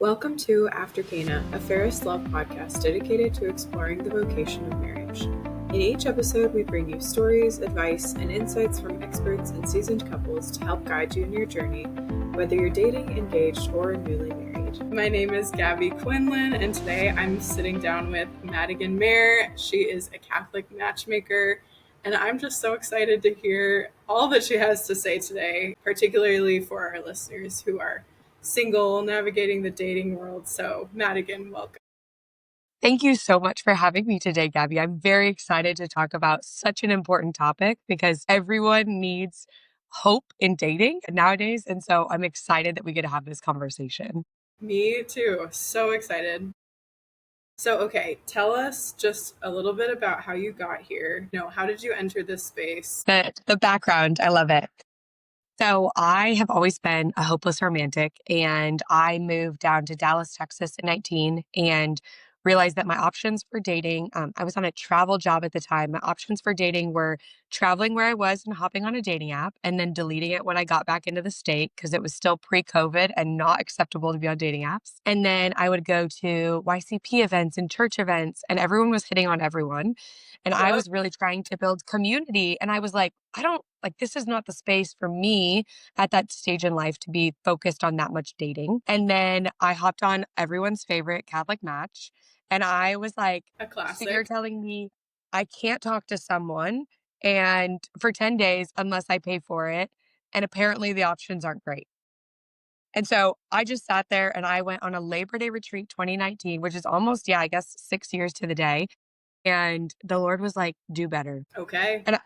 Welcome to AfterCana, a Ferris Love podcast dedicated to exploring the vocation of marriage. In each episode, we bring you stories, advice, and insights from experts and seasoned couples to help guide you in your journey, whether you're dating, engaged, or newly married. My name is Gabby Quinlan, and today I'm sitting down with Madigan Maere. She is a Catholic matchmaker, and I'm just so excited to hear all that she has to say today, particularly for our listeners who are single, navigating the dating world. So, Madigan, welcome. Thank you so much for having me today, Gabby. I'm very excited to talk about such an important topic because everyone needs hope in dating nowadays. And so I'm excited that we get to have this conversation. Me too. So excited. So, okay, tell us just a little bit about how you got here. How did you enter this space? The background, I love it. So I have always been a hopeless romantic, and I moved down to Dallas, Texas at 19 and realized that my options for dating, I was on a travel job at the time. My options for dating were traveling where I was and hopping on a dating app and then deleting it when I got back into the state because it was still pre-COVID and not acceptable to be on dating apps. And then I would go to YCP events and church events, and everyone was hitting on everyone. And I was really trying to build community. And I was like, I don't like, this is not the space for me at that stage in life to be focused on that much dating. And then I hopped on everyone's favorite Catholic Match. And I was like, A so classic. you're telling me I can't talk to someone and for 10 days unless I pay for it. And apparently the options aren't great. And so I just sat there and I went on a Labor Day retreat 2019, which is almost, I guess 6 years to the day. And the Lord was like, do better. Okay. And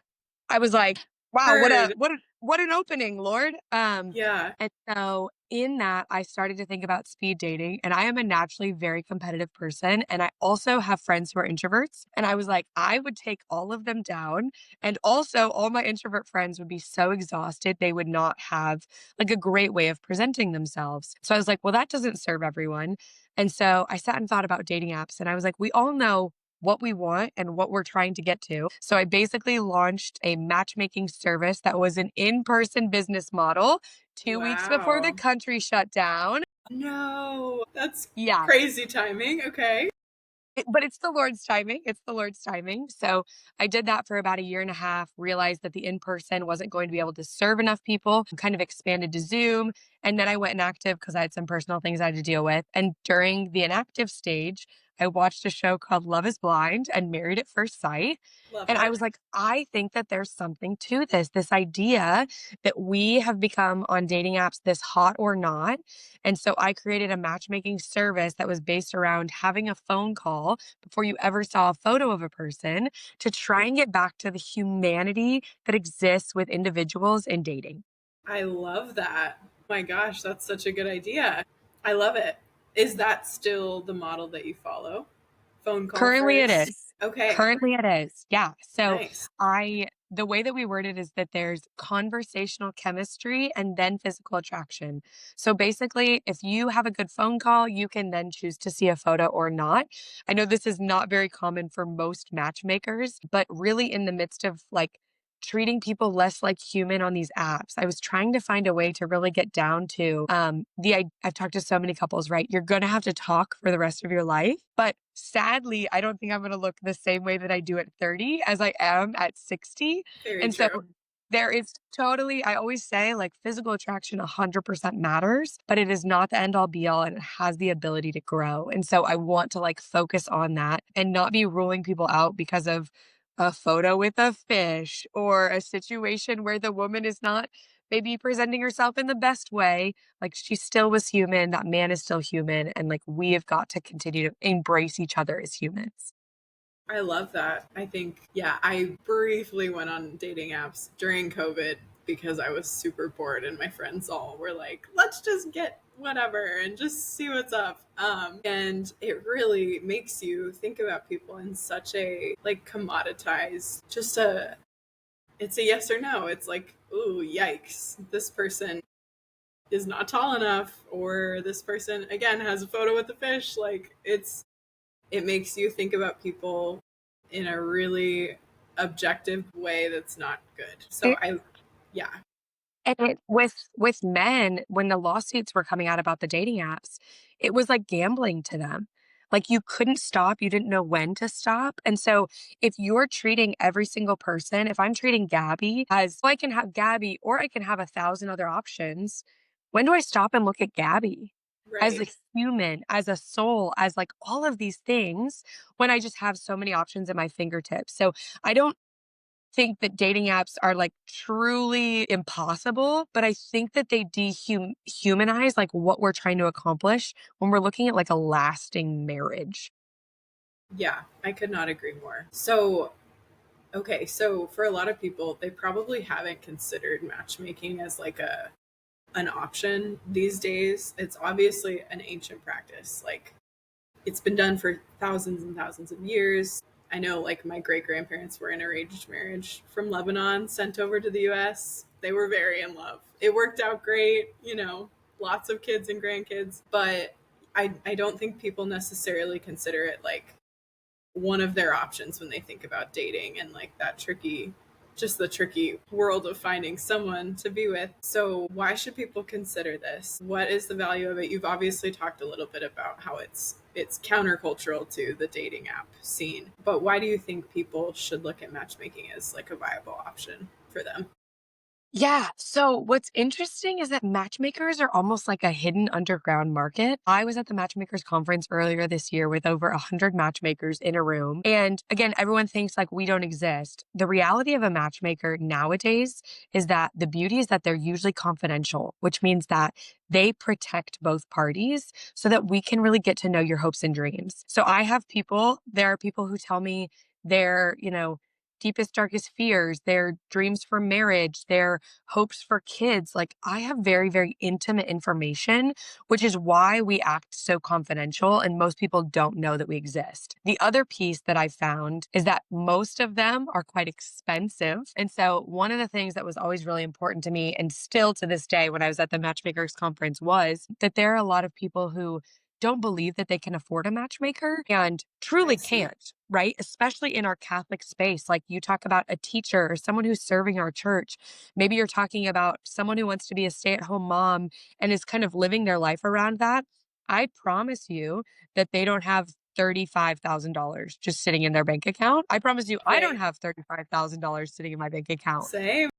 I was like, wow, Heard. what an opening, Lord. Yeah. And so in that, I started to think about speed dating, and I am a naturally very competitive person. And I also have friends who are introverts. And I was like, I would take all of them down. And also all my introvert friends would be so exhausted. They would not have like a great way of presenting themselves. So I was like, well, that doesn't serve everyone. And so I sat and thought about dating apps, and I was like, we all know what we want and what we're trying to get to. So I basically launched a matchmaking service that was an in-person business model 2 weeks before the Wow. country shut down. No, that's Yeah. crazy timing. Okay. But it's the Lord's timing. It's the Lord's timing. So I did that for about a year and a half, realized that the in-person wasn't going to be able to serve enough people, kind of expanded to Zoom. And then I went inactive because I had some personal things I had to deal with. And during the inactive stage, I watched a show called Love is Blind and Married at First Sight. Love And I it. was like, I think that there's something to this idea that we have become on dating apps this hot or not. And so I created a matchmaking service that was based around having a phone call before you ever saw a photo of a person to try and get back to the humanity that exists with individuals in dating. I love that. My gosh, that's such a good idea. I love it. Is that still the model that you follow? Phone call Currently it first? is. Okay. Currently it is. Yeah. So Nice. the way that we word it is that there's conversational chemistry and then physical attraction. So basically, if you have a good phone call, you can then choose to see a photo or not. I know this is not very common for most matchmakers, but really in the midst of like treating people less like human on these apps, I was trying to find a way to really get down to I've talked to so many couples, right? You're going to have to talk for the rest of your life. But sadly, I don't think I'm going to look the same way that I do at 30 as I am at 60. Very And so true. there is totally, I always say like physical attraction 100% matters, but it is not the end all be all and it has the ability to grow. And so I want to like focus on that and not be ruling people out because of a photo with a fish or a situation where the woman is not maybe presenting herself in the best way. Like she still was human, that man is still human, and like we have got to continue to embrace each other as humans. I love that. I think, yeah, I briefly went on dating apps during COVID because I was super bored and my friends all were like, let's just get whatever and just see what's up. And it really makes you think about people in such a like commoditized, it's a yes or no. It's like, ooh, yikes. This person is not tall enough, or this person again has a photo with the fish. Like it makes you think about people in a really objective way that's not good. So It, yeah. And with men, when the lawsuits were coming out about the dating apps, it was like gambling to them. Like you couldn't stop, you didn't know when to stop. And so if you're treating every single person, if I'm treating Gabby as "Oh, I can have Gabby or I can have 1,000 other options, when do I stop and look at Gabby as a Right. human, as a soul, as like all of these things when I just have so many options at my fingertips? So I don't think that dating apps are like truly impossible, but I think that they humanize like what we're trying to accomplish when we're looking at like a lasting marriage. Yeah, I could not agree more. So, okay, so for a lot of people, they probably haven't considered matchmaking as like a an option these days. It's obviously an ancient practice. Like it's been done for thousands and thousands of years. I know like my great grandparents were in arranged marriage from Lebanon, sent over to the US. They were very in love. It worked out great, lots of kids and grandkids, but I don't think people necessarily consider it like one of their options when they think about dating and like that tricky just the tricky world of finding someone to be with. So why should people consider this? What is the value of it? You've obviously talked a little bit about how it's countercultural to the dating app scene. But why do you think people should look at matchmaking as like a viable option for them? Yeah. So what's interesting is that matchmakers are almost like a hidden underground market. I was at the matchmakers conference earlier this year with over 100 matchmakers in a room. And again, everyone thinks like we don't exist. The reality of a matchmaker nowadays is that the beauty is that they're usually confidential, which means that they protect both parties so that we can really get to know your hopes and dreams. So there are people who tell me their, deepest, darkest fears, their dreams for marriage, their hopes for kids. Like I have very, very intimate information, which is why we act so confidential and most people don't know that we exist. The other piece that I found is that most of them are quite expensive. And so one of the things that was always really important to me and still to this day when I was at the matchmakers conference was that there are a lot of people who don't believe that they can afford a matchmaker and I truly see. can't, right? Especially in our Catholic space. Like you talk about a teacher or someone who's serving our church. Maybe you're talking about someone who wants to be a stay at home mom and is kind of living their life around that. I promise you that they don't have $35,000 just sitting in their bank account. I promise you, I don't Right. have $35,000 sitting in my bank account. Same.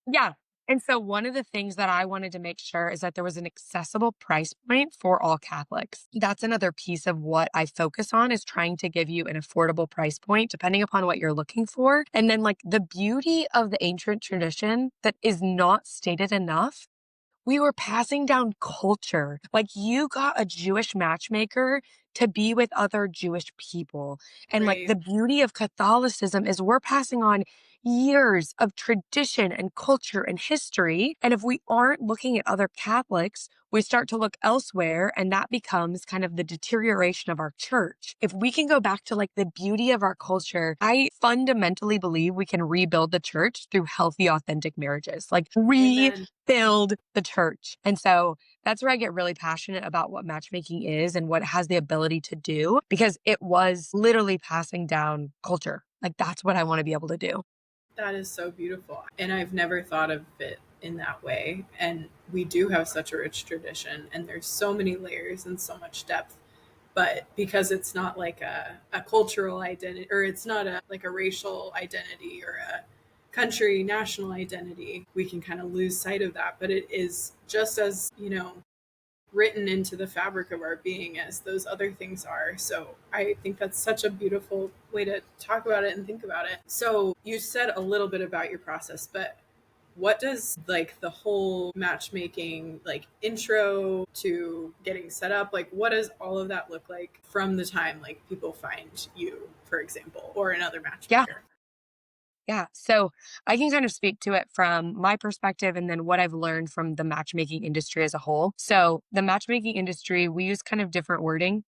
Yeah. And so one of the things that I wanted to make sure is that there was an accessible price point for all Catholics. That's another piece of what I focus on is trying to give you an affordable price point depending upon what you're looking for. And then like the beauty of the ancient tradition that is not stated enough, we were passing down culture. Like you got a Jewish matchmaker to be with other Jewish people. And like Right. the beauty of Catholicism is we're passing on years of tradition and culture and history. And if we aren't looking at other Catholics, we start to look elsewhere and that becomes kind of the deterioration of our church. If we can go back to like the beauty of our culture, I fundamentally believe we can rebuild the church through healthy, authentic marriages. Like Amen. build the church. And so that's where I get really passionate about what matchmaking is and what it has the ability to do because it was literally passing down culture. Like that's what I want to be able to do. That is so beautiful. And I've never thought of it in that way. And we do have such a rich tradition, and there's so many layers and so much depth. But because it's not like a cultural identity, or it's not like a racial identity or a country national identity, we can kind of lose sight of that. But it is just as, written into the fabric of our being as those other things are. So I think that's such a beautiful way to talk about it and think about it. So you said a little bit about your process, but what does like the whole matchmaking like intro to getting set up, like what does all of that look like from the time like people find you, for example, or another Yeah. matchmaker? Yeah. So I can kind of speak to it from my perspective and then what I've learned from the matchmaking industry as a whole. So the matchmaking industry, we use kind of different wording.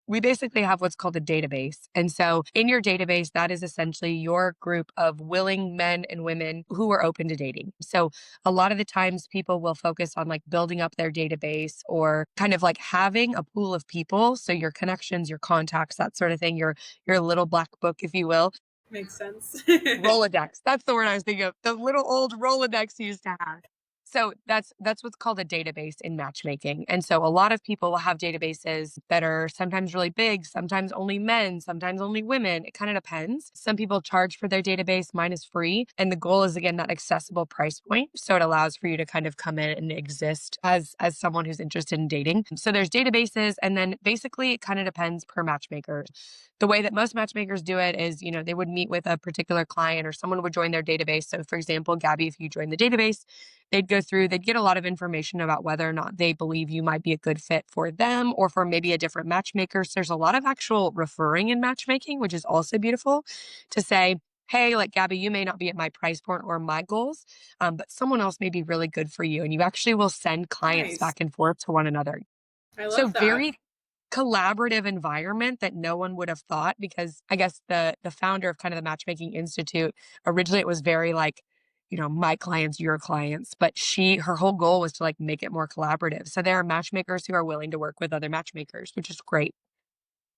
We basically have what's called a database. And so in your database, that is essentially your group of willing men and women who are open to dating. So a lot of the times people will focus on like building up their database or kind of like having a pool of people. So your connections, your contacts, that sort of thing, your little black book, if you will. Makes sense. Rolodex. That's the word I was thinking of. The little old Rolodex you used to have. So that's what's called a database in matchmaking. And so a lot of people will have databases that are sometimes really big, sometimes only men, sometimes only women. It kind of depends. Some people charge for their database. Mine is free. And the goal is, again, that accessible price point. So it allows for you to kind of come in and exist as someone who's interested in dating. So there's databases, and then basically it kind of depends per matchmaker. The way that most matchmakers do it is, they would meet with a particular client or someone would join their database. So for example, Gabby, if you join the database, they'd go through, they'd get a lot of information about whether or not they believe you might be a good fit for them or for maybe a different matchmaker. So there's a lot of actual referring in matchmaking, which is also beautiful to say, hey, like Gabby, you may not be at my price point or my goals, but someone else may be really good for you. And you actually will send clients Nice. back and forth to one another. I So love that. very collaborative environment that no one would have thought, because I guess the founder of kind of the Matchmaking Institute, originally it was very like, my clients, your clients, but her whole goal was to like make it more collaborative. So there are matchmakers who are willing to work with other matchmakers, which is great.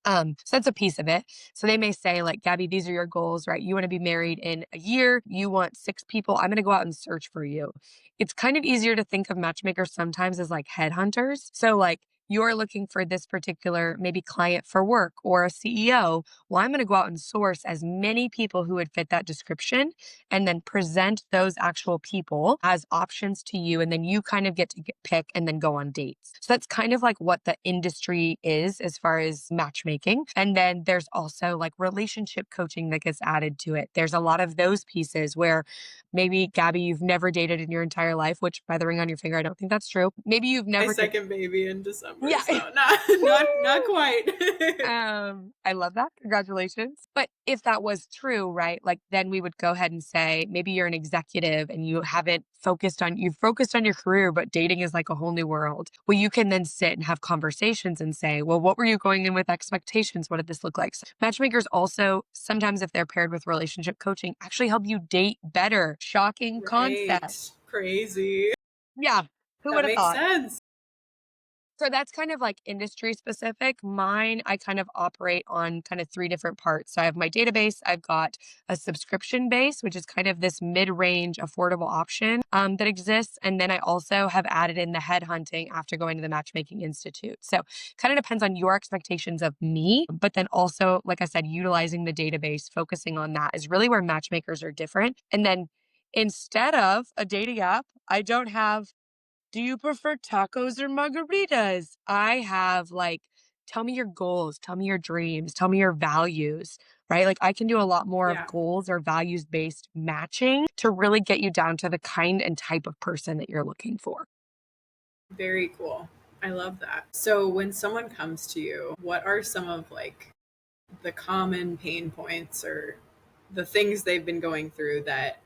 So that's a piece of it. So they may say, like, Gabby, these are your goals, right? You want to be married in a year. You want 6 people. I'm going to go out and search for you. It's kind of easier to think of matchmakers sometimes as like headhunters. So like, you're looking for this particular maybe client for work or a CEO. Well, I'm going to go out and source as many people who would fit that description and then present those actual people as options to you. And then you kind of get to pick and then go on dates. So that's kind of like what the industry is as far as matchmaking. And then there's also like relationship coaching that gets added to it. There's a lot of those pieces where maybe, Gabby, you've never dated in your entire life, which by the ring on your finger, I don't think that's true. Maybe you've My never second baby in December, Yeah. so not quite. I love that. Congratulations. But if that was true, right? Like then we would go ahead and say, maybe you're an executive and you've focused on your career, but dating is like a whole new world. Well, you can then sit and have conversations and say, well, what were you going in with expectations? What did this look like? So matchmakers also, sometimes if they're paired with relationship coaching, actually help you date better. Shocking concept. Right. Crazy. Yeah. Who That would have makes thought? sense. So that's kind of like industry specific. Mine, I kind of operate on kind of 3 different parts. So I have my database, I've got a subscription base, which is kind of this mid-range affordable option that exists. And then I also have added in the headhunting after going to the Matchmaking Institute. So kind of depends on your expectations of me, but then also, like I said, utilizing the database, focusing on that is really where matchmakers are different. And then instead of a dating app, I don't have, do you prefer tacos or margaritas? I have like, tell me your goals, tell me your dreams, tell me your values, right? Like I can do a lot more of Yeah. goals or values based matching to really get you down to the kind and type of person that you're looking for. Very cool. I love that. So when someone comes to you, what are some of like the common pain points or the things they've been going through that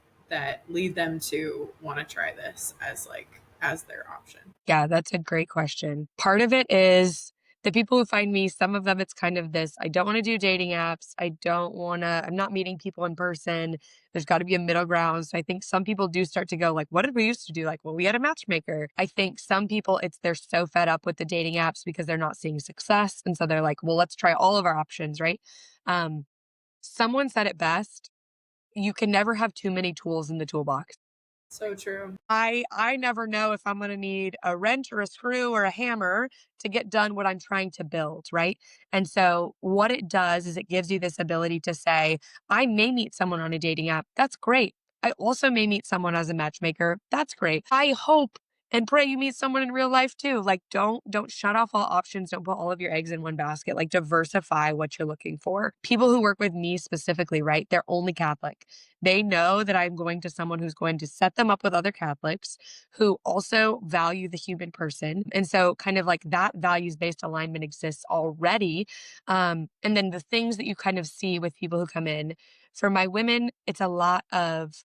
lead them to want to try this as their option? Yeah, that's a great question. Part of it is the people who find me, some of them, it's kind of this, I don't want to do dating apps. I'm not meeting people in person. There's got to be a middle ground. So I think some people do start to go like, what did we used to do? Like, well, we had a matchmaker. I think some people, they're so fed up with the dating apps because they're not seeing success. And so they're like, well, let's try all of our options, right? Someone said it best. You can never have too many tools in the toolbox. So true. I never know if I'm going to need a wrench or a screw or a hammer to get done what I'm trying to build, right? And so what it does is it gives you this ability to say, I may meet someone on a dating app. That's great. I also may meet someone as a matchmaker. That's great. I hope and pray you meet someone in real life too. Like don't shut off all options. Don't put all of your eggs in one basket. Like diversify what you're looking for. People who work with me specifically, right? They're only Catholic. They know that I'm going to someone who's going to set them up with other Catholics who also value the human person. And so kind of like that values-based alignment exists already. And then the things that you kind of see with people who come in, for my women, it's a lot of,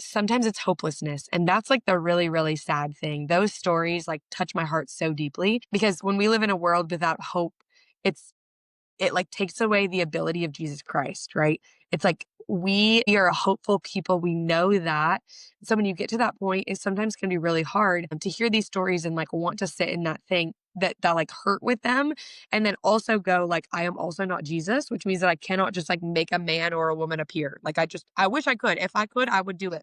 sometimes it's hopelessness. And that's like the really, really sad thing. Those stories like touch my heart so deeply because when we live in a world without hope, it like takes away the ability of Jesus Christ, right? It's like we are a hopeful people. We know that. So when you get to that point, it sometimes can be really hard to hear these stories and like want to sit in that thing. that like hurt with them. And then also go like, I am also not Jesus, which means that I cannot just like make a man or a woman appear. Like I wish I could. If I could, I would do it.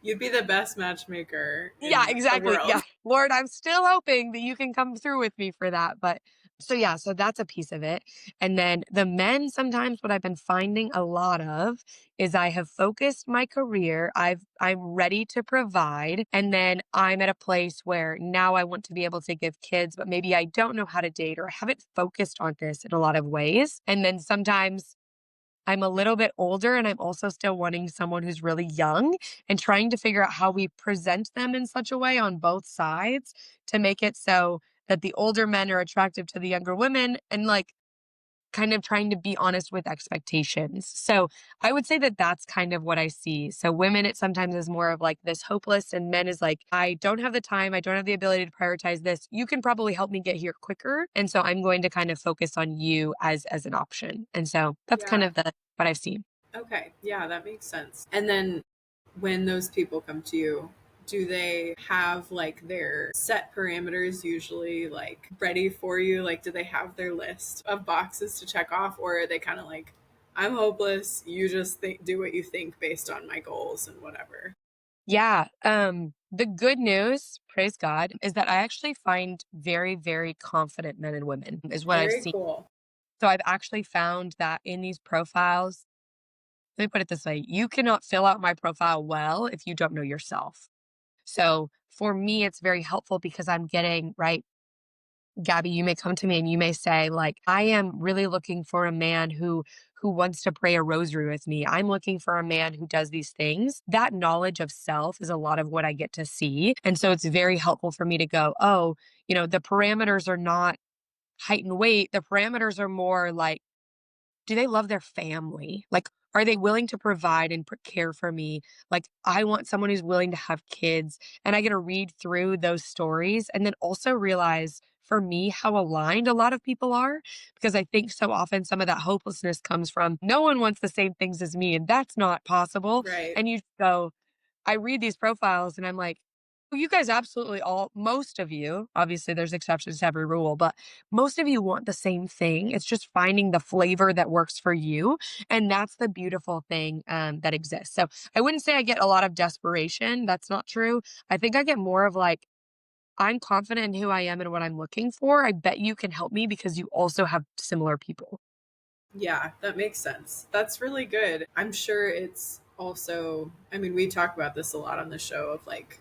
You'd be the best matchmaker Yeah, in the exactly. world. Yeah. Lord, I'm still hoping that you can come through with me for that. But so yeah, so that's a piece of it. And then the men, sometimes what I've been finding a lot of is I have focused my career. I'm ready to provide. And then I'm at a place where now I want to be able to give kids, but maybe I don't know how to date or I haven't focused on this in a lot of ways. And then sometimes I'm a little bit older and I'm also still wanting someone who's really young and trying to figure out how we present them in such a way on both sides to make it so that the older men are attractive to the younger women and like kind of trying to be honest with expectations. So I would say that that's kind of what I see. So women, it sometimes is more of like this hopeless, and men is like, I don't have the time. I don't have the ability to prioritize this. You can probably help me get here quicker. And so I'm going to kind of focus on you as an option. And so that's kind Yeah. of what I've seen. Okay. Yeah, that makes sense. And then when those people come to you, do they have like their set parameters usually like ready for you? Like, do they have their list of boxes to check off, or are they kind of like, I'm hopeless, you just do what you think based on my goals and whatever? Yeah. The good news, praise God, is that I actually find very, very confident men and women is what I've Very seen. cool. So I've actually found that in these profiles, let me put it this way, you cannot fill out my profile well if you don't know yourself. So for me, it's very helpful because I'm getting, right, Gabby, you may come to me and you may say, like, I am really looking for a man who wants to pray a rosary with me. I'm looking for a man who does these things. That knowledge of self is a lot of what I get to see. And so it's very helpful for me to go, oh, the parameters are not height and weight. The parameters are more like, do they love their family? Like, are they willing to provide and care for me? Like, I want someone who's willing to have kids. And I get to read through those stories and then also realize for me how aligned a lot of people are. Because I think so often some of that hopelessness comes from no one wants the same things as me. And that's not possible. Right. And you go, I read these profiles and I'm like, well, you guys absolutely most of you, obviously there's exceptions to every rule, but most of you want the same thing. It's just finding the flavor that works for you. And that's the beautiful thing that exists. So I wouldn't say I get a lot of desperation. That's not true. I think I get more of like, I'm confident in who I am and what I'm looking for. I bet you can help me because you also have similar people. Yeah, that makes sense. That's really good. I'm sure it's also, I mean, we talk about this a lot on the show of like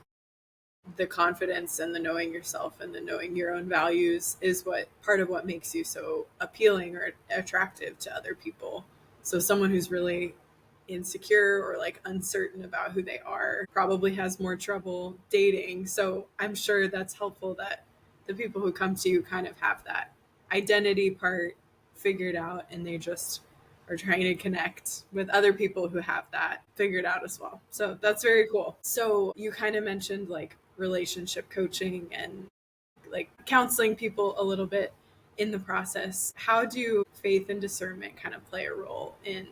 the confidence and the knowing yourself and the knowing your own values is what part of what makes you so appealing or attractive to other people. So someone who's really insecure or like uncertain about who they are probably has more trouble dating. So I'm sure that's helpful that the people who come to you kind of have that identity part figured out and they just are trying to connect with other people who have that figured out as well. So that's very cool. So you kind of mentioned like relationship coaching and like counseling people a little bit in the process. How do faith and discernment kind of play a role in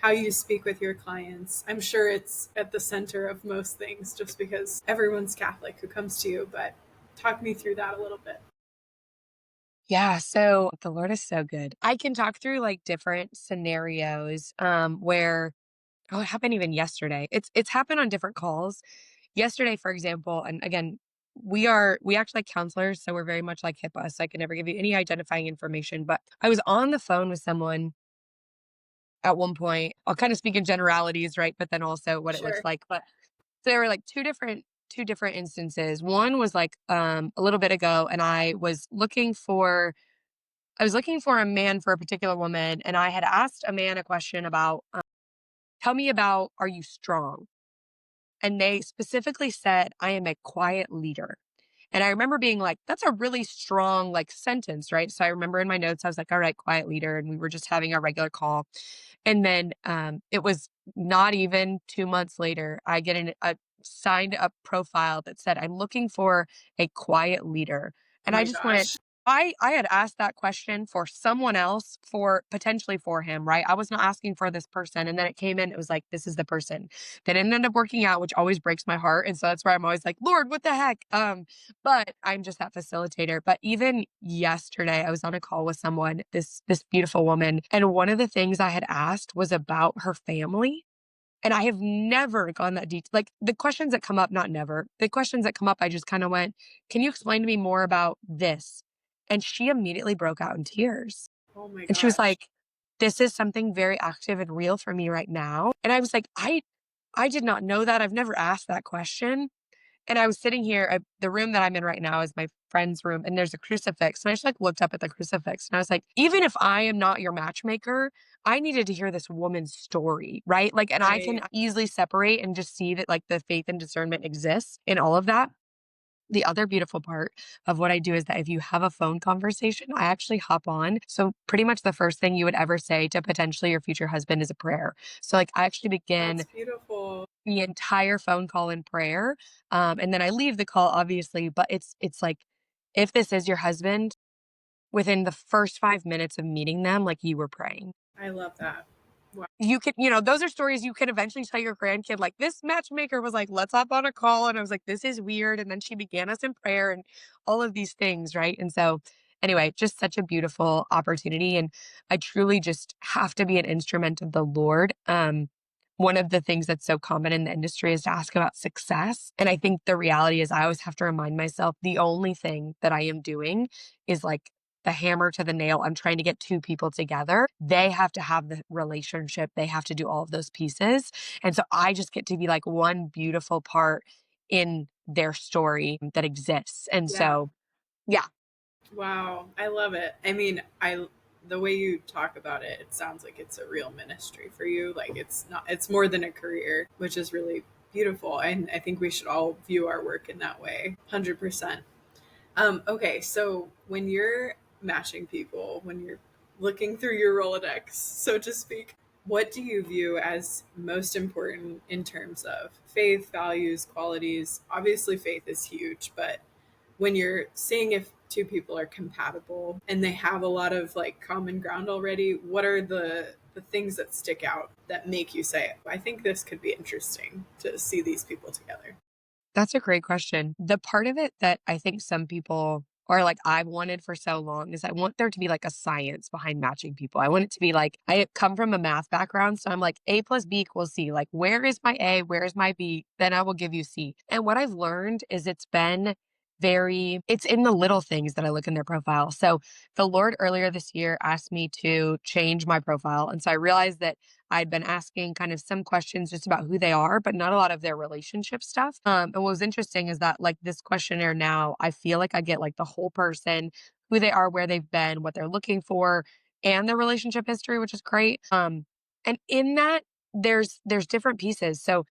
how you speak with your clients? I'm sure it's at the center of most things just because everyone's Catholic who comes to you, but talk me through that a little bit. Yeah, so the Lord is so good. I can talk through like different scenarios where it happened even yesterday. It's happened on different calls. Yesterday, for example, and again, we act like counselors, so we're very much like HIPAA, so I can never give you any identifying information. But I was on the phone with someone at one point. I'll kind of speak in generalities, right? But then also what it looks Sure. like. But so there were like two different instances. One was like a little bit ago, and I was looking for a man for a particular woman, and I had asked a man a question about, tell me about, are you strong? And they specifically said, I am a quiet leader. And I remember being like, that's a really strong like sentence, right? So I remember in my notes, I was like, all right, quiet leader. And we were just having a regular call. And then it was not even 2 months later, I get a signed up profile that said, I'm looking for a quiet leader. Oh And I my just went, gosh. I had asked that question for someone else, for potentially for him, right? I was not asking for this person, and then it came in, it was like, "This is the person." They didn't end up working out, which always breaks my heart, and so that's why I'm always like, "Lord, what the heck?" But I'm just that facilitator. But even yesterday, I was on a call with someone, this beautiful woman, and one of the things I had asked was about her family, and I have never gone that deep. Like, the questions that come up, not never, the questions that come up, I just kind of went, "Can you explain to me more about this?" And she immediately broke out in tears. Oh my And she was gosh. like, "This is something very active and real for me right now." And I was like, I did not know that. I've never asked that question. And I was sitting here, the room that I'm in right now is my friend's room, and there's a crucifix. And I just like looked up at the crucifix and I was like, even if I am not your matchmaker, I needed to hear this woman's story, right? Like, and I can Right. easily separate and just see that like the faith and discernment exists in all of that. The other beautiful part of what I do is that if you have a phone conversation, I actually hop on. So pretty much the first thing you would ever say to potentially your future husband is a prayer. So like I actually That's begin beautiful. the entire phone call in prayer. And then I leave the call, obviously, but it's like, if this is your husband, within the first 5 minutes of meeting them, like you were praying. I love that. Wow. You could, those are stories you could eventually tell your grandkid, like, "This matchmaker was like, let's hop on a call." And I was like, "This is weird." And then she began us in prayer and all of these things. Right. And so, anyway, just such a beautiful opportunity. And I truly just have to be an instrument of the Lord. One of the things that's so common in the industry is to ask about success. And I think the reality is, I always have to remind myself the only thing that I am doing is like the hammer to the nail. I'm trying to get two people together. They have to have the relationship. They have to do all of those pieces. And so I just get to be like one beautiful part in their story that exists. And Yeah. so, yeah, Wow. I love it. I mean, I the way you talk about it, it sounds like it's a real ministry for you. Like it's not it's more than a career, which is really beautiful. And I think we should all view our work in that way. 100%. Okay, so when you're matching people, when you're looking through your Rolodex, so to speak, what do you view as most important in terms of faith, values, qualities? Obviously, faith is huge, but when you're seeing if two people are compatible and they have a lot of like common ground already, what are the things that stick out that make you say, I think this could be interesting to see these people together? that's a great question. The part of it that I think some people, or like I've wanted for so long, is I want there to be like a science behind matching people. I want it to be like, I come from a math background. So I'm like, A plus B equals C. Like, where is my A? Where is my B? Then I will give you C. And what I've learned is it's in the little things that I look in their profile. So the Lord earlier this year asked me to change my profile. And so I realized that I'd been asking kind of some questions just about who they are, but not a lot of their relationship stuff. And what was interesting is that like this questionnaire now, I feel like I get like the whole person, who they are, where they've been, what they're looking for, and their relationship history, which is great. And in that, there's different pieces. So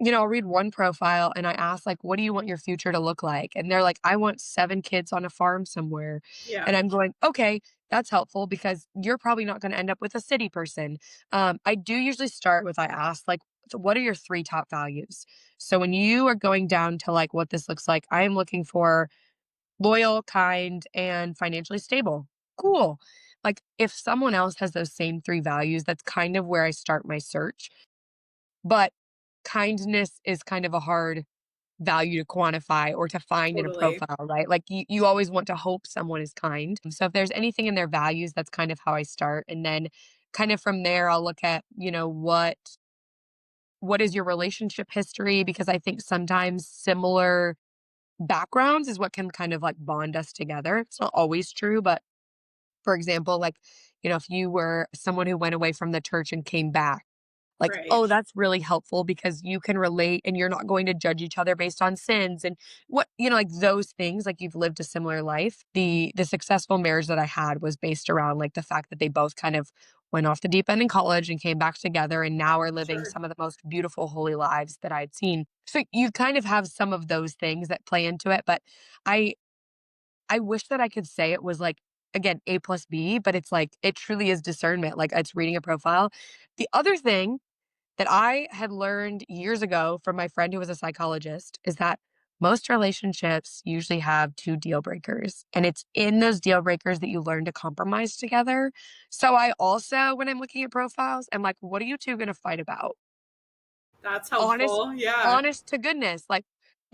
I'll read one profile and I ask, like, what do you want your future to look like? And they're like, I want 7 kids on a farm somewhere. Yeah, And I'm going, okay, that's helpful because you're probably not going to end up with a city person. I do usually start with, I ask, like, so what are your 3 top values? So when you are going down to like what this looks like, I am looking for loyal, kind, and financially stable. Cool. Like, if someone else has those same 3 values, that's kind of where I start my search. But kindness is kind of a hard value to quantify or to find in a totally. profile, right? Like you always want to hope someone is kind. So if there's anything in their values, that's kind of how I start. And then kind of from there, I'll look at, what is your relationship history? Because I think sometimes similar backgrounds is what can kind of like bond us together. It's not always true, but for example, like, if you were someone who went away from the church and came back, like, Right. oh, that's really helpful because you can relate and you're not going to judge each other based on sins and what, like those things, like you've lived a similar life. The successful marriage that I had was based around like the fact that they both kind of went off the deep end in college and came back together and now are living Sure. some of the most beautiful holy lives that I'd seen. So you kind of have some of those things that play into it, but I I wish that I could say it was like, again, A plus B, but it's like it truly is discernment. Like it's reading a profile. The other thing that I had learned years ago from my friend who was a psychologist is that most relationships usually have 2 deal breakers, and it's in those deal breakers that you learn to compromise together. So I also, when I'm looking at profiles, I'm like, "What are you 2 gonna fight about?" That's Honest helpful. Yeah. honest to goodness, like,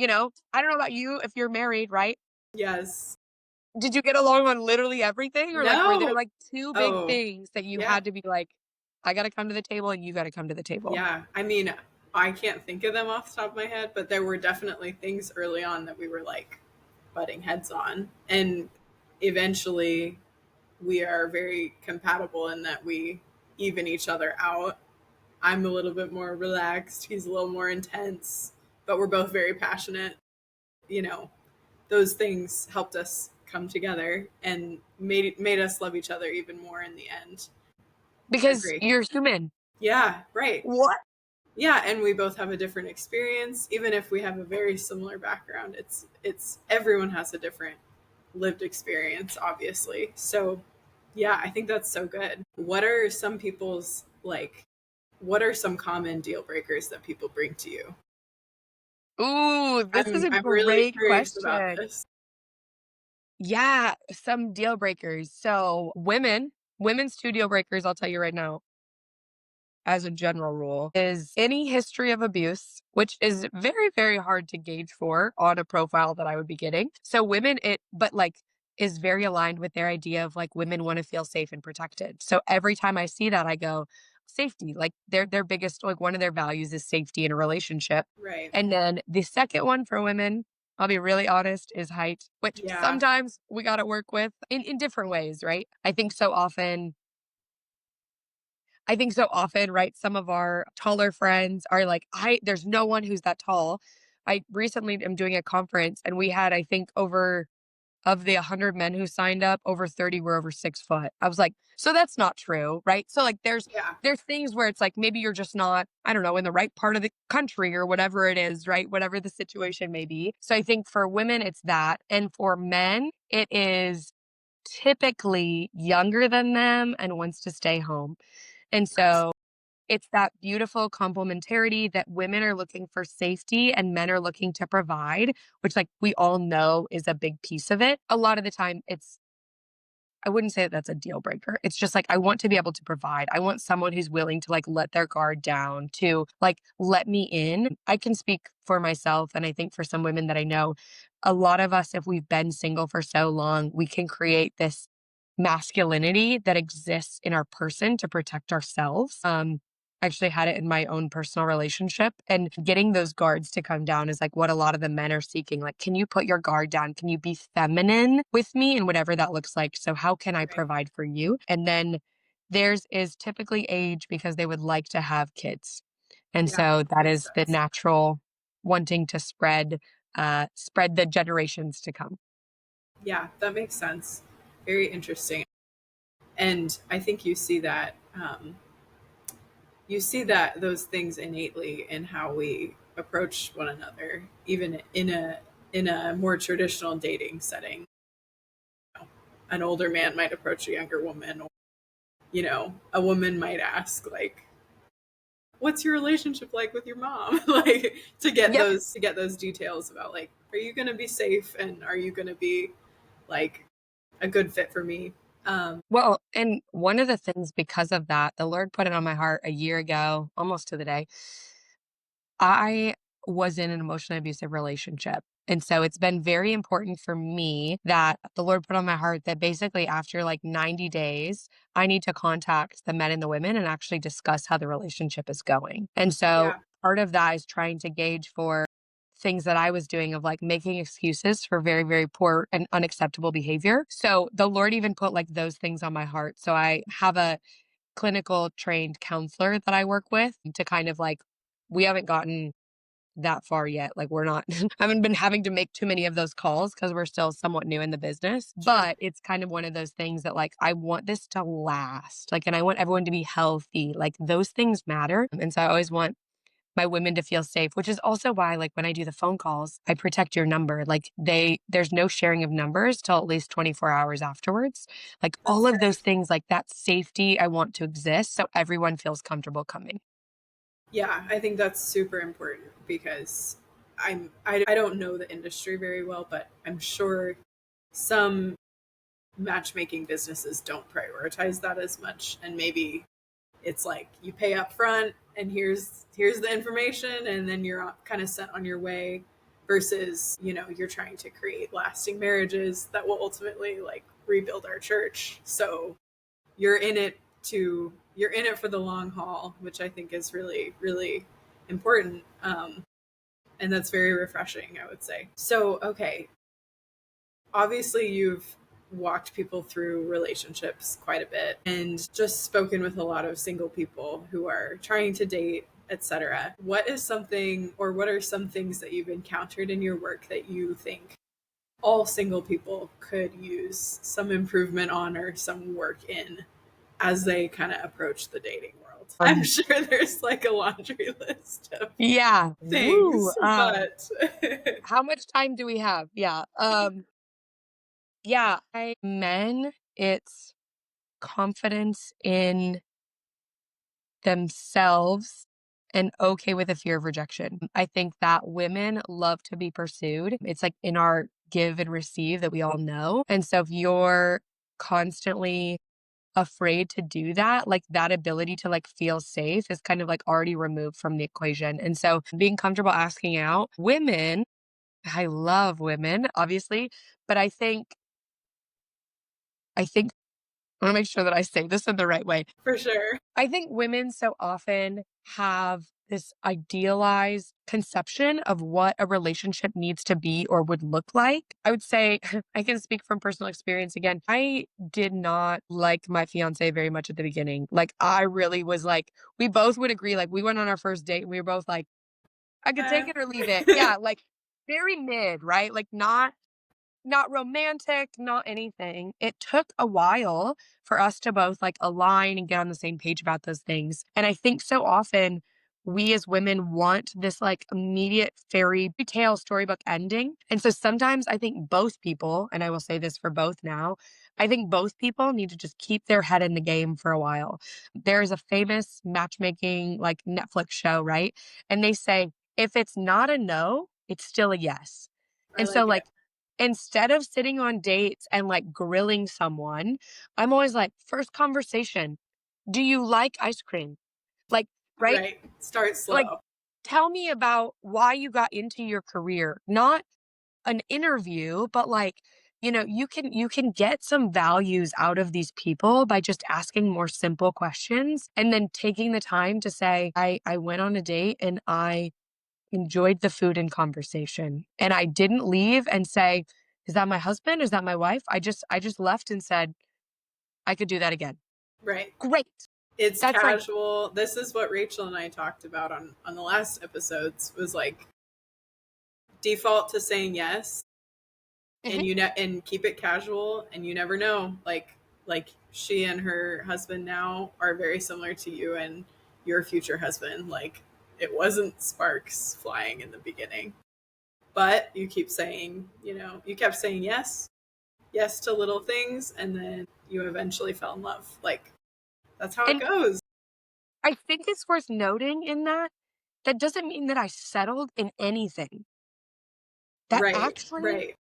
I don't know about you if you're married, right? Yes. Did you get along on literally everything, or, like, were there, No. like, 2 big Oh, things that you yeah. had to be like, "I gotta come to the table, and you gotta come to the table?" Yeah. I mean, I can't think of them off the top of my head, but there were definitely things early on that we were like butting heads on. And eventually we are very compatible in that we even each other out. I'm a little bit more relaxed, he's a little more intense, but we're both very passionate. You know, those things helped us come together and made us love each other even more in the end. I Because agree. you're human. Yeah, right. What? Yeah, and we both have a different experience. Even if we have a very similar background, it's everyone has a different lived experience, obviously. So, yeah, I think that's so good. What are some people's like? What are some common deal breakers that people bring to you? Ooh, this is a I'm really great curious about question. this. Yeah, some deal breakers. So, women's 2 deal breakers, I'll tell you right now, as a general rule, is any history of abuse, which is very, very hard to gauge for on a profile that I would be getting. So women, but like, is very aligned with their idea of like women want to feel safe and protected. So every time I see that, I go, safety. Like their biggest, like one of their values is safety in a relationship. Right. And then the second one for women, I'll be really honest, is height, which Yeah. sometimes we got to work with in different ways, right? I think so often, right, some of our taller friends are like, there's no one who's that tall. I recently am doing a conference and we had, I think, over of the 100 men who signed up, over 30 were over 6 foot. I was like, so that's not true, right? So like Yeah. there's things where it's like maybe you're just not, I don't know, in the right part of the country or whatever it is, right? Whatever the situation may be. So I think for women it's that. And for men, it is typically younger than them and wants to stay home. And Nice. so it's that beautiful complementarity that women are looking for safety and men are looking to provide, which like we all know is a big piece of it. A lot of the time I wouldn't say that that's a deal breaker. It's just like I want to be able to provide. I want someone who's willing to like let their guard down, to like let me in. I can speak for myself and I think for some women that I know, a lot of us if we've been single for so long, we can create this masculinity that exists in our person to protect ourselves. I actually had it in my own personal relationship, and getting those guards to come down is like what a lot of the men are seeking. Like, can you put your guard down? Can you be feminine with me and whatever that looks like? So how can I Right. provide for you? And then theirs is typically age because they would like to have kids. And Yeah. so that Makes is the sense. natural wanting to spread the generations to come. Yeah, that makes sense. Very interesting. And I think you see that those things innately in how we approach one another, even in a more traditional dating setting. An older man might approach a younger woman, or a woman might ask like, "What's your relationship like with your mom?" Like Yep. to get those details about like, are you going to be safe and are you going to be like a good fit for me? Well, and one of the things because of that, the Lord put it on my heart a year ago, almost to the day. I was in an emotionally abusive relationship. And so it's been very important for me that the Lord put on my heart that basically after like 90 days, I need to contact the men and the women and actually discuss how the relationship is going. And so Yeah, part of that is trying to gauge for things that I was doing of like making excuses for very, very poor and unacceptable behavior. So the Lord even put like those things on my heart. So I have a clinical trained counselor that I work with to kind of like, we haven't gotten that far yet. Like we're not, haven't been having to make too many of those calls because we're still somewhat new in the business. sure. But it's kind of one of those things that like, I want this to last. Like, and I want everyone to be healthy. Like those things matter. And so I always want my women to feel safe, which is also why, like, when I do the phone calls, I protect your number. Like, there's no sharing of numbers till at least 24 hours afterwards. Like, That's all of great. those things, like that safety, I want to exist so everyone feels comfortable coming. Yeah, I think that's super important because I don't know the industry very well, but I'm sure some matchmaking businesses don't prioritize that as much, and maybe it's like you pay up front and here's the information, and then you're kind of sent on your way, versus, you know, you're trying to create lasting marriages that will ultimately like rebuild our church. So you're in it for the long haul, which I think is really, really important. And that's very refreshing, I would say. So, okay, obviously you've walked people through relationships quite a bit and just spoken with a lot of single people who are trying to date, etc. What is something, or what are some things that you've encountered in your work that you think all single people could use some improvement on or some work in as they kind of approach the dating world? I'm sure there's like a laundry list of Yeah. things, Woo. but How much time do we have? Yeah. Yeah, men, it's confidence in themselves and okay with the fear of rejection. I think that women love to be pursued. It's like in our give and receive that we all know. And so if you're constantly afraid to do that, like that ability to like feel safe is kind of like already removed from the equation. And so being comfortable asking out, women, I love women, obviously, but I think I want to make sure that I say this in the right way. for sure. I think women so often have this idealized conception of what a relationship needs to be or would look like. I would say, I can speak from personal experience again. I did not like my fiance very much at the beginning. Like, I really was like, we both would agree. Like, we went on our first date and we were both like, I could take it or leave it. Yeah, like very mid, right? Like, not romantic, not anything. It took a while for us to both like align and get on the same page about those things. And I think so often we as women want this like immediate fairy tale storybook ending. And so sometimes I think both people, and I will say this for both now, I think both people need to just keep their head in the game for a while. There's a famous matchmaking like Netflix show, right? And they say, if it's not a no, it's still a yes. I And so like it. like instead of sitting on dates and like grilling someone, I'm always like, first conversation, do you like ice cream? Like, right? Right. Start Like, slow. tell me about why you got into your career, not an interview, but like, you can get some values out of these people by just asking more simple questions and then taking the time to say, I went on a date and I enjoyed the food and conversation. And I didn't leave and say, "Is that my husband? Is that my wife?" I just left and said, "I could do that again." Right. Great. It's That's like casual. This is what Rachel and I talked about on the last episodes, was like default to saying yes, Mhm. and and keep it casual, and you never know, like she and her husband now are very similar to you and your future husband. Like, it wasn't sparks flying in the beginning, but you keep saying, you kept saying yes to little things, and then you eventually fell in love. Like, that's how it and goes. I think it's worth noting in that that doesn't mean that I settled in anything. That Right, actually right.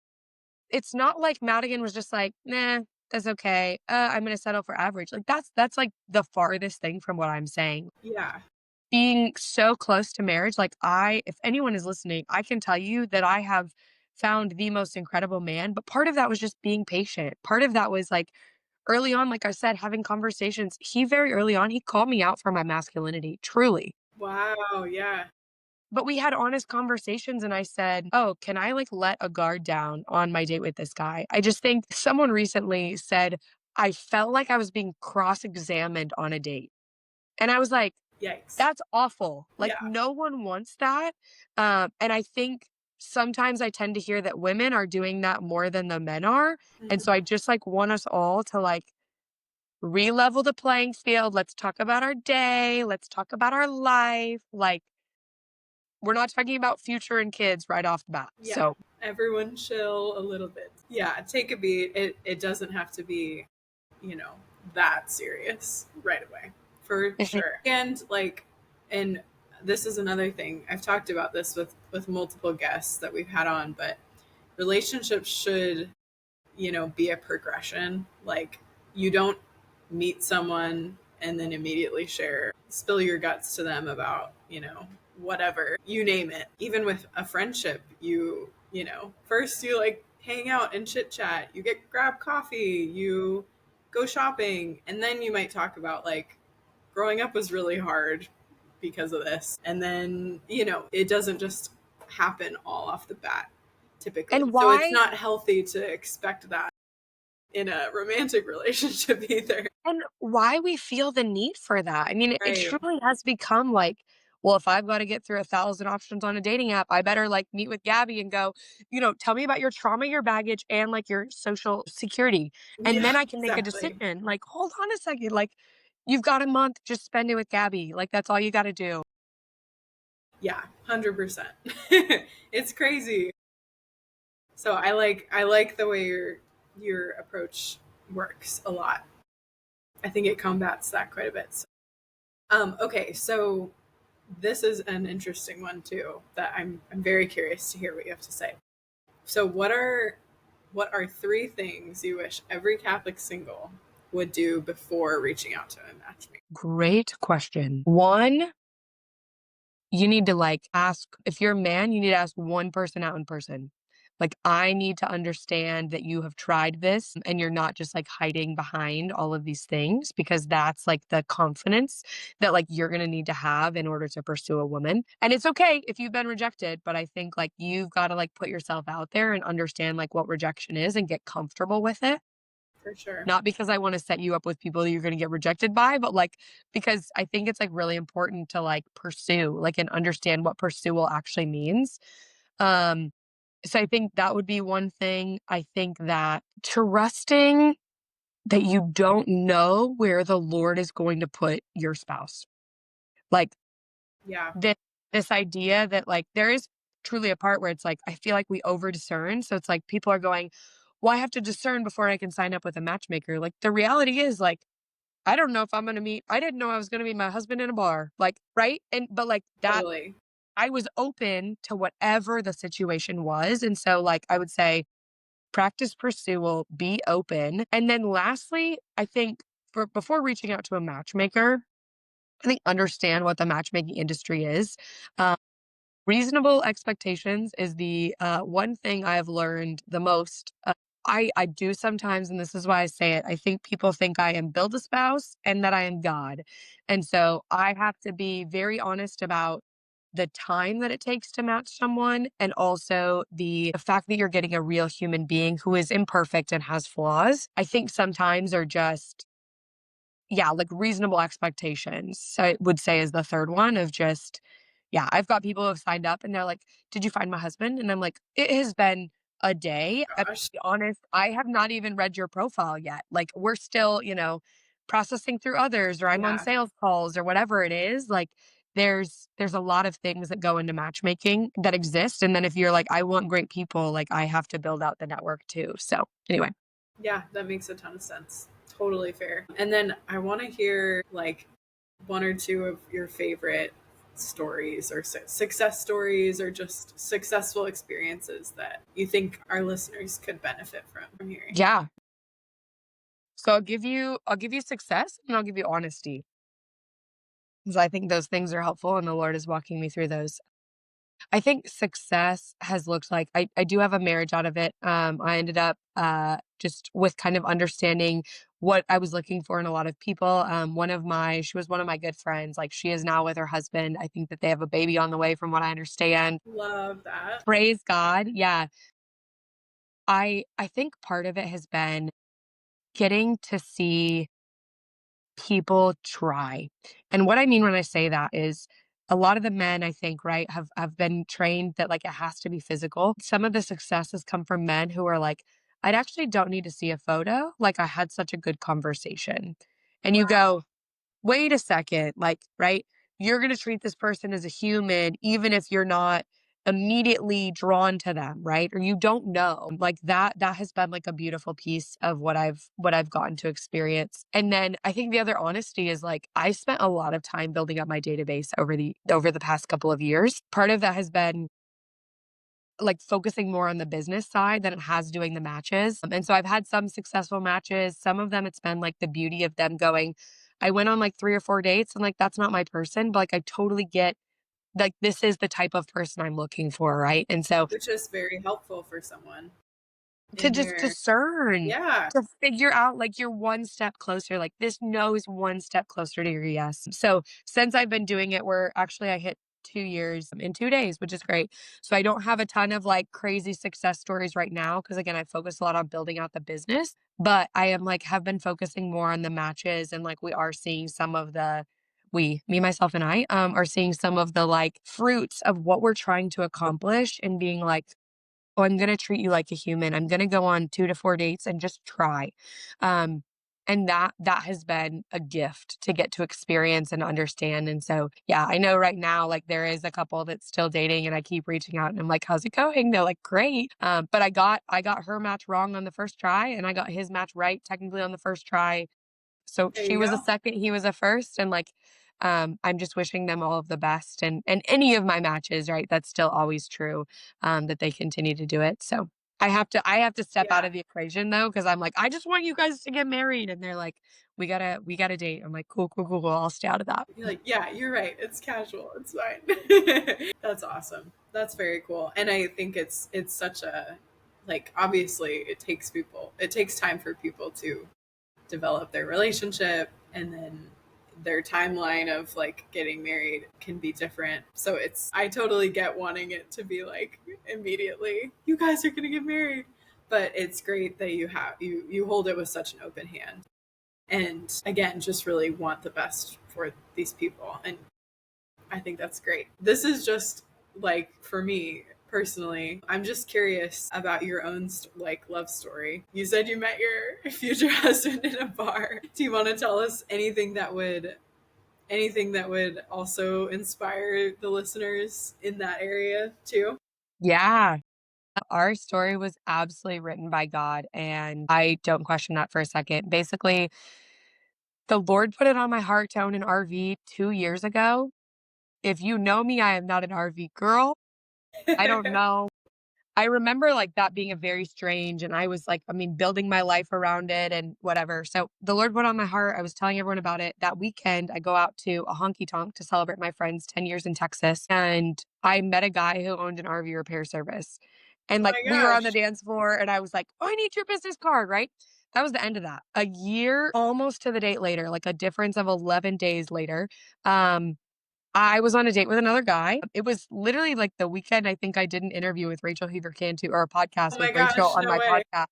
it's not like Madigan was just like, "Nah, that's okay. I'm gonna settle for average." Like that's like the farthest thing from what I'm saying. Yeah. Being so close to marriage, like if anyone is listening, I can tell you that I have found the most incredible man, but part of that was just being patient. Part of that was like early on, like I said, having conversations. He very early on, he called me out for my masculinity, truly. Wow, yeah. But we had honest conversations and I said, "Oh, can I like let a guard down on my date with this guy?" I just think someone recently said, "I felt like I was being cross-examined on a date." And I was like, Yikes. that's awful. Like, Yeah. no one wants that. And I think sometimes I tend to hear that women are doing that more than the men are. And so I Mhm. just like want us all to like re-level the playing field. Let's talk about our day. Let's talk about our life. Like, we're not talking about future and kids right off the bat. Yeah. So, Everyone chill a little bit. Yeah, take a beat. It doesn't have to be, you know, that serious right away. For sure. And like, and this is another thing. I've talked about this with multiple guests that we've had on, but relationships should, be a progression. Like, you don't meet someone and then immediately spill your guts to them about, whatever, you name it. Even with a friendship, first you like hang out and chit chat, you grab coffee, you go shopping, and then you might talk about like growing up was really hard because of this. And then, it doesn't just happen all off the bat typically. And So it's why not healthy to expect that in a romantic relationship either. and why we feel the need for that. I mean, it Right. truly has become like, well, if I've got to get through 1,000 options on a dating app, I better like meet with Gabby and go, tell me about your trauma, your baggage, and like your social security. And Yeah, then I can make a exactly. decision. Like, hold on a second. Like, you've got a month, just spend it with Gabby. Like, that's all you got to do. Yeah, 100%. It's crazy. So I like the way your approach works a lot. I think it combats that quite a bit. Okay, so this is an interesting one too that I'm very curious to hear what you have to say. So what are three things you wish every Catholic single would do before reaching out to a matchmaker? Great question. One, you need to like ask, if you're a man, you need to ask one person out in person. Like, I need to understand that you have tried this and you're not just like hiding behind all of these things, because that's like the confidence that like you're going to need to have in order to pursue a woman. And it's okay if you've been rejected, but I think like you've got to like put yourself out there and understand like what rejection is and get comfortable with it. For sure. Not because I wanna set you up with people that you're gonna get rejected by, but, like, because I think it's, like, really important to, like, pursue, like, and understand what pursual actually means. Um, so I think that would be one thing. I think that trusting that you don't know where the Lord is going to put your spouse. Like, Yeah, thi this idea that, like, there is truly a part where it's like, I feel like we over discern, so it's like people are going, "Well, I have to discern before I can sign up with a matchmaker." Like, the reality is, like, I didn't know I was gonna meet my husband in a bar, like, right? And but, like, that totally. I was open to whatever the situation was, and so, like, I would say practice pursual, be open, and then lastly, I think for before reaching out to a matchmaker, I think understand what the matchmaking industry is. Um, Reasonable expectations is the, one thing I've learned the most. I do sometimes, and this is why I say it, I think people think I am build a spouse and that I am God. And so I have to be very honest about the time that it takes to match someone, and also the fact that you're getting a real human being who is imperfect and has flaws. I think sometimes are just, yeah, like reasonable expectations. So I would say is the third one of just, yeah, I've got people who have signed up and they're like, "Did you find my husband?" And I'm like, "It has been a day. And to Gosh. be honest, I have not even read your profile yet. Like, we're still, processing through others, or I'm on Yeah. sales calls or whatever it is." Like, there's a lot of things that go into matchmaking that exist. And then if you're like, I want great people, like I have to build out the network too. So anyway. Yeah, that makes a ton of sense. Totally fair. And then I want to hear like one or two of your favorite stories or success stories or just successful experiences that you think our listeners could benefit from hearing. Yeah. So I'll give you success and I'll give you honesty, because I think those things are helpful and the Lord is walking me through those. I think success has looked like I do have a marriage out of it. I ended up just with kind of understanding what I was looking for in a lot of people. She was one of my good friends. Like, she is now with her husband. I think that they have a baby on the way from what I understand. Love that. Praise God. Yeah. I think part of it has been getting to see people try. And what I mean when I say that is a lot of the men, I think, right, have been trained that like it has to be physical. Some of the success has come from men who are like, I actually don't need to see a photo. Like, I had such a good conversation. And you Wow. go, wait a second, like, right? You're going to treat this person as a human, even if you're not immediately drawn to them, right? Or you don't know. Like that has been like a beautiful piece of what I've gotten to experience. And then I think the other honesty is like I spent a lot of time building up my database over the past couple of years. Part of that has been like focusing more on the business side than it has doing the matches. And so I've had some successful matches. Some of them it's been like the beauty of them going, I went on like 3 or 4 dates and like that's not my person, but like I totally get like this is the type of person I'm looking for, right? And so Which is very helpful for someone to in just their, discern, yeah, to figure out like you're one step closer, like this knows one step closer to your yes. So since I've been doing it, where actually I hit 2 years in 2 days, which is great. So I don't have a ton of like crazy success stories right now because again, I focus a lot on building out the business, but I am like have been focusing more on the matches and like we are seeing some of the me, myself, and I are seeing some of the like fruits of what we're trying to accomplish and being like, oh, I'm gonna treat you like a human. I'm gonna go on 2 to 4 dates and just try. Um, and that has been a gift to get to experience and understand. And so, yeah, I know right now, like there is a couple that's still dating and I keep reaching out and I'm like, how's it going? They're like, great. But I got her match wrong on the first try and I got his match right technically on the first try. So there she you was a go. second, he was a first, and like, I'm just wishing them all of the best and any of my matches, right? That's still always true, that they continue to do it. So I have to step out Yeah. of the equation though, because I'm like, I just want you guys to get married. And they're like, we gotta date. I'm like, cool, cool, cool, cool. I'll stay out of that. You're like, yeah, you're right. It's casual. It's fine. That's awesome. That's very cool. And I think it's such a, like, obviously it takes time for people to develop their relationship, and then their timeline of like getting married can be different. So I totally get wanting it to be like immediately, you guys are going to get married. But it's great that you hold it with such an open hand. And again, just really want the best for these people. And I think that's great. This is just like for me personally, I'm just curious about your own like love story. You said you met your future husband in a bar. Do you want to tell us anything that would also inspire the listeners in that area too? Yeah. Our story was absolutely written by God, and I don't question that for a second. Basically, the Lord put it on my heart to own an RV 2 years ago. If you know me, I am not an RV girl. I don't know. I remember like that being a very strange, and I was like, I mean, building my life around it and whatever. So the Lord put on my heart. I was telling everyone about it. That weekend, I go out to a honky tonk to celebrate my friend's 10 years in Texas. And I met a guy who owned an RV repair service. And Oh like my we were on the gosh. dance floor, and I was like, oh, I need your business card, right? That was the end of that. A year almost to the date later, like a difference of 11 days later. Um, I was on a date with another guy. It was literally like the weekend I think I did an interview with Rachel Hoover Cantu or a Oh podcast with my Rachel gosh, on no my way. podcast.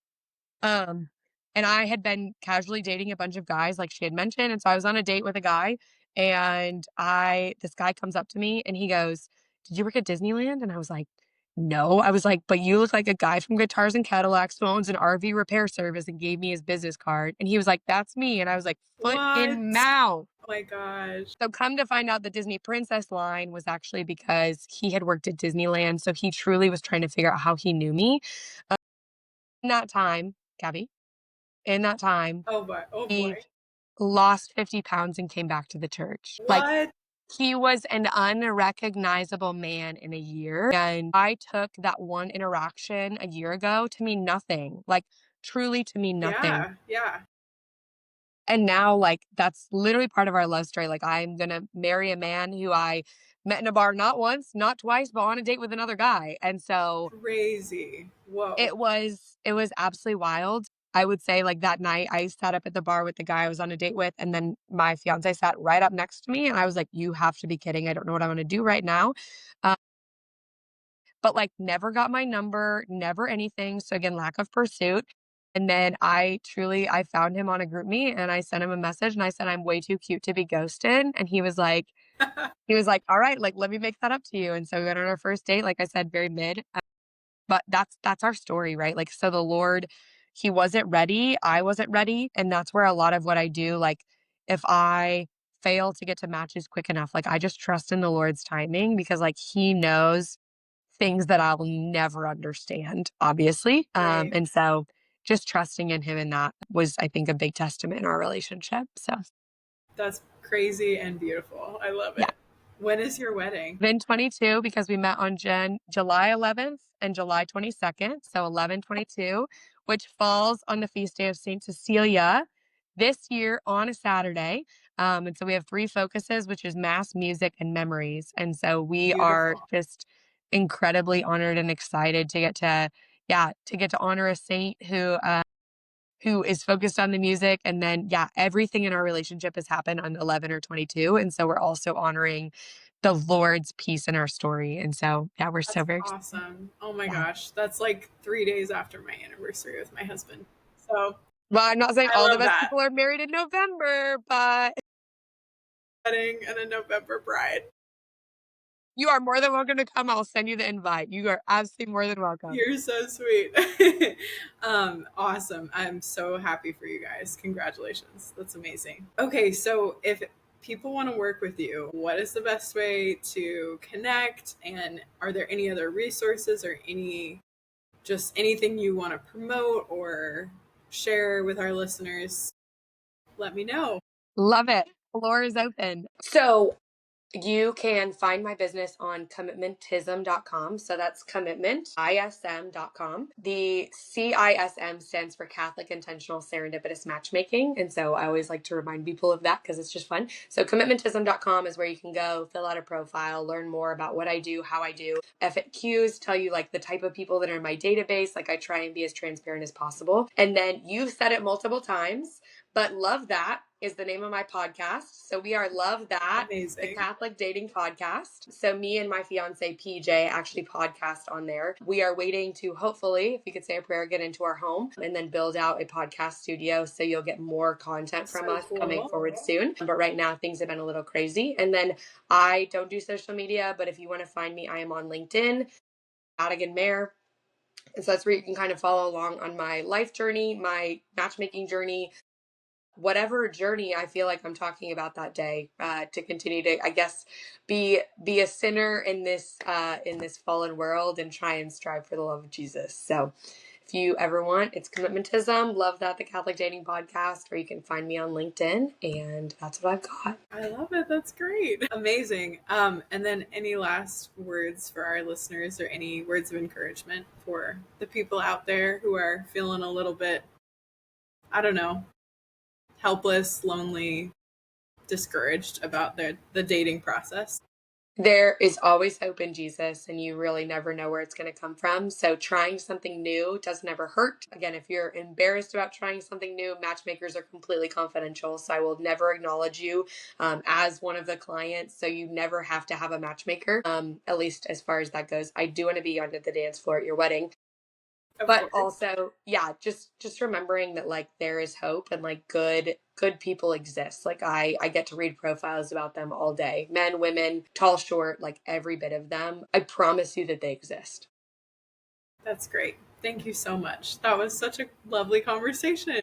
Um, and I had been casually dating a bunch of guys like she had mentioned. And so I was on a date with a guy and this guy comes up to me and he goes, did you work at Disneyland? And I was like, no. I was like, but you look like a guy from Guitars and Cadillacs who owns an RV repair service and gave me his business card. And he was like, that's me. And I was like, foot What? in mouth. Oh my gosh. So come to find out the Disney Princess line was actually because he had worked at Disneyland. So he truly was trying to figure out how he knew me. Uh, in that time, Gabby, in that time, Oh boy. Oh he boy. lost 50 pounds and came back to the church. Like What? he was an unrecognizable man in a year. And I took that one interaction a year ago to mean nothing, like truly to mean nothing. Yeah. Yeah. And now, like, that's literally part of our love story. Like, I'm gonna marry a man who I met in a bar not once, not twice, but on a date with another guy. And so Crazy. Whoa. it was absolutely wild. I would say like that night I sat up at the bar with the guy I was on a date with, and then my fiance sat right up next to me, and I was like, "You have to be kidding! I don't know what I'm gonna do right now." Uh, but like, never got my number, never anything. So again, lack of pursuit. And then I found him on a group meet and I sent him a message and I said, I'm way too cute to be ghosted. And he was like, all right, like, let me make that up to you. And so we went on our first date, like I said, very mid. But that's our story, right? Like, so the Lord, he wasn't ready. I wasn't ready. And that's where a lot of what I do, like, if I fail to get to matches quick enough, like, I just trust in the Lord's timing because, like, he knows things that I'll never understand, obviously. Right. And so just trusting in him in that was, I think, a big testament in our relationship. So That's crazy and beautiful. I love yeah. it. When is your wedding? Been 22 because we met on July 11th and July 22nd. So 11/22, which falls on the feast day of Saint Cecilia this year on a Saturday. And so we have 3 focuses, which is mass, music, and memories. And so we are Beautiful. just incredibly honored and excited to get to, yeah, to get to honor a saint who is focused on the music. And then, yeah, everything in our relationship has happened on 11 or 22. And so we're also honoring the Lord's peace in our story. And so, yeah, we're so That's very excited. awesome. Oh my Yeah. gosh. That's like 3 days after my anniversary with my husband. So Well, I'm not saying I all the love best that. people are married in November, but Wedding and a November bride. you are more than welcome to come. I'll send you the invite. You are absolutely more than welcome. You're so sweet. Awesome. I'm so happy for you guys. Congratulations. That's amazing. Okay, so if people want to work with you, what is the best way to connect? And are there any other resources or anything you want to promote or share with our listeners? Let me know. Love it. Floor is open. So you can find my business on commitmentism.com. So that's commitmentism.com. The CISM stands for Catholic Intentional Serendipitous Matchmaking. And so I always like to remind people of that because it's just fun. So commitmentism.com is where you can go, fill out a profile, learn more about what I do, how I do. FAQs tell you like the type of people that are in my database. Like I try and be as transparent as possible. And then you've said it multiple times, but Love That is the name of my podcast. So we are Love That, Amazing. the Catholic Dating Podcast. So me and my fiance PJ actually podcast on there. We are waiting to hopefully, if you could say a prayer, get into our home and then build out a podcast studio. So you'll get more content from So us cool. coming forward soon. But right now things have been a little crazy. And then I don't do social media, but if you want to find me, I am on LinkedIn, Madigan Maere. And so that's where you can kind of follow along on my life journey, my matchmaking journey, whatever journey I feel like I'm talking about that day, to continue to, I guess, be a sinner in this fallen world and try and strive for the love of Jesus. So if you ever want, it's Commitmentism, Love That, the Catholic Dating Podcast, or you can find me on LinkedIn, and that's what I've got. I love it. That's great. Amazing. And then any last words for our listeners or any words of encouragement for the people out there who are feeling a little bit, I don't know, helpless, lonely, discouraged about the dating process? There is always hope in Jesus, and you really never know where it's going to come from. So trying something new doesn't ever hurt. Again, if you're embarrassed about trying something new, matchmakers are completely confidential. So I will never acknowledge you as one of the clients. So you never have to have a matchmaker, at least as far as that goes. I do want to be on the dance floor at your wedding. But also, yeah, just remembering that like there is hope and like good people exist. Like I get to read profiles about them all day. Men, women, tall, short, like every bit of them. I promise you that they exist. That's great. Thank you so much. That was such a lovely conversation.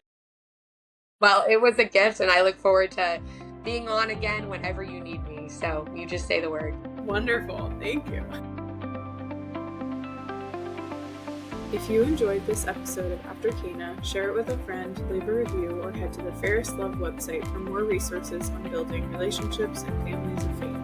Well, it was a gift, and I look forward to being on again whenever you need me. So you just say the word. Wonderful. Thank you. If you enjoyed this episode of AfterCana, share it with a friend, leave a review, or head to the Fairest Love website for more resources on building relationships and families of faith.